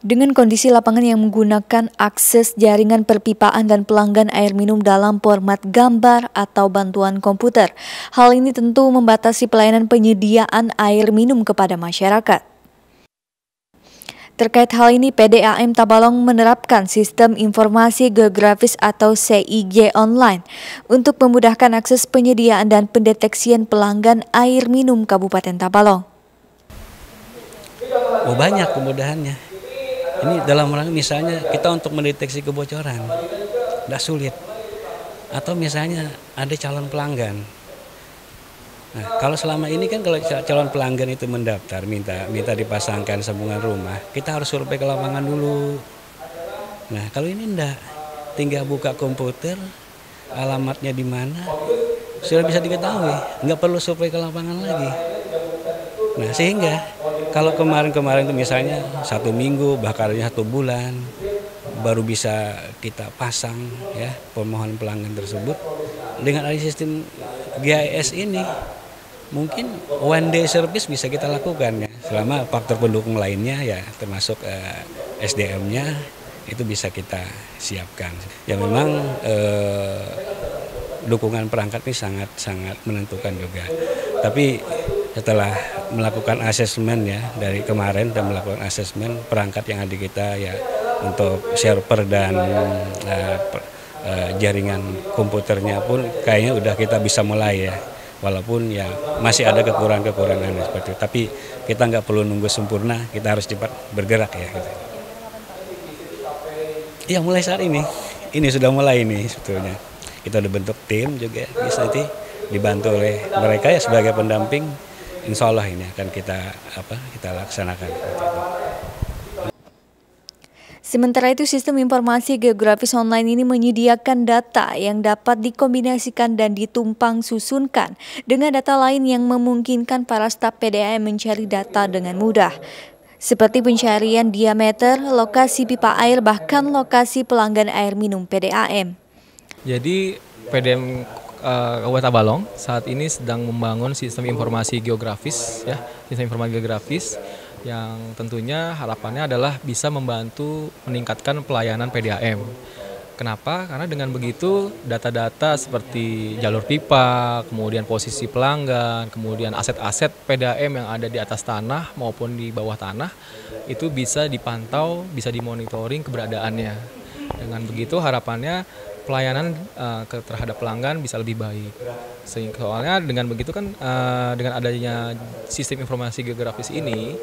Dengan kondisi lapangan yang menggunakan akses jaringan perpipaan dan pelanggan air minum dalam format gambar atau bantuan komputer, hal ini tentu membatasi pelayanan penyediaan air minum kepada masyarakat. Terkait hal ini, PDAM Tabalong menerapkan sistem informasi geografis atau CIG online untuk memudahkan akses penyediaan dan pendeteksian pelanggan air minum Kabupaten Tabalong. Oh, banyak kemudahannya. Ini dalam rangka misalnya kita untuk mendeteksi kebocoran, tidak sulit. Atau misalnya ada calon pelanggan. Nah, kalau selama ini kan kalau calon pelanggan itu mendaftar, minta dipasangkan sambungan rumah, kita harus survei ke lapangan dulu. Nah, kalau ini enggak, tinggal buka komputer, alamatnya di mana, sudah bisa diketahui, nggak perlu survei ke lapangan lagi. Nah, sehingga kalau kemarin itu misalnya 1 minggu, bahkan 1 bulan, baru bisa kita pasang ya permohonan pelanggan tersebut. Dengan ada sistem GIS ini, mungkin one day service bisa kita lakukan ya. Selama faktor pendukung lainnya ya termasuk SDM-nya itu bisa kita siapkan. Ya memang dukungan perangkat ini sangat menentukan juga. Tapi setelah melakukan asesmen ya dari kemarin dan melakukan asesmen perangkat yang ada di kita ya untuk server dan jaringan komputernya pun kayaknya udah kita bisa mulai ya, walaupun ya masih ada kekurangan seperti itu, tapi kita nggak perlu nunggu sempurna, kita harus cepat bergerak ya gitu. Ya mulai saat ini sudah mulai ini sebetulnya kita udah bentuk tim juga, bisa nanti dibantu oleh mereka ya sebagai pendamping. Insya Allah ini akan kita laksanakan. Sementara itu, sistem informasi geografis online ini menyediakan data yang dapat dikombinasikan dan ditumpang susunkan dengan data lain yang memungkinkan para staf PDAM mencari data dengan mudah, seperti pencarian diameter, lokasi pipa air, bahkan lokasi pelanggan air minum PDAM. Jadi PDAM Kabupaten Tabalong saat ini sedang membangun sistem informasi geografis ya, sistem informasi geografis yang tentunya harapannya adalah bisa membantu meningkatkan pelayanan PDAM. Kenapa? Karena dengan begitu data-data seperti jalur pipa, kemudian posisi pelanggan, kemudian aset-aset PDAM yang ada di atas tanah maupun di bawah tanah itu bisa dipantau, bisa dimonitoring keberadaannya. Dengan begitu harapannya pelayanan terhadap pelanggan bisa lebih baik. Soalnya dengan begitu kan dengan adanya sistem informasi geografis ini,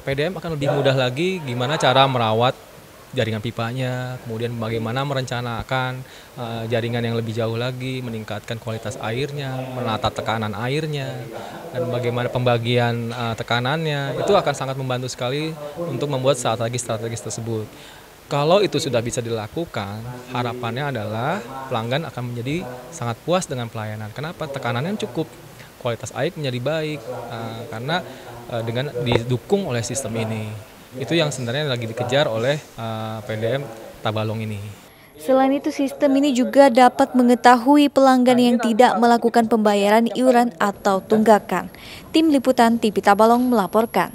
PDAM akan lebih mudah lagi gimana cara merawat jaringan pipanya, kemudian bagaimana merencanakan jaringan yang lebih jauh lagi, meningkatkan kualitas airnya, menata tekanan airnya, dan bagaimana pembagian tekanannya. Itu akan sangat membantu sekali untuk membuat strategi-strategi tersebut. Kalau itu sudah bisa dilakukan, harapannya adalah pelanggan akan menjadi sangat puas dengan pelayanan. Kenapa? Tekanannya cukup, kualitas air menjadi baik, karena dengan didukung oleh sistem ini. Itu yang sebenarnya lagi dikejar oleh PDAM Tabalong ini. Selain itu, sistem ini juga dapat mengetahui pelanggan yang tidak melakukan pembayaran iuran atau tunggakan. Tim Liputan TV Tabalong melaporkan.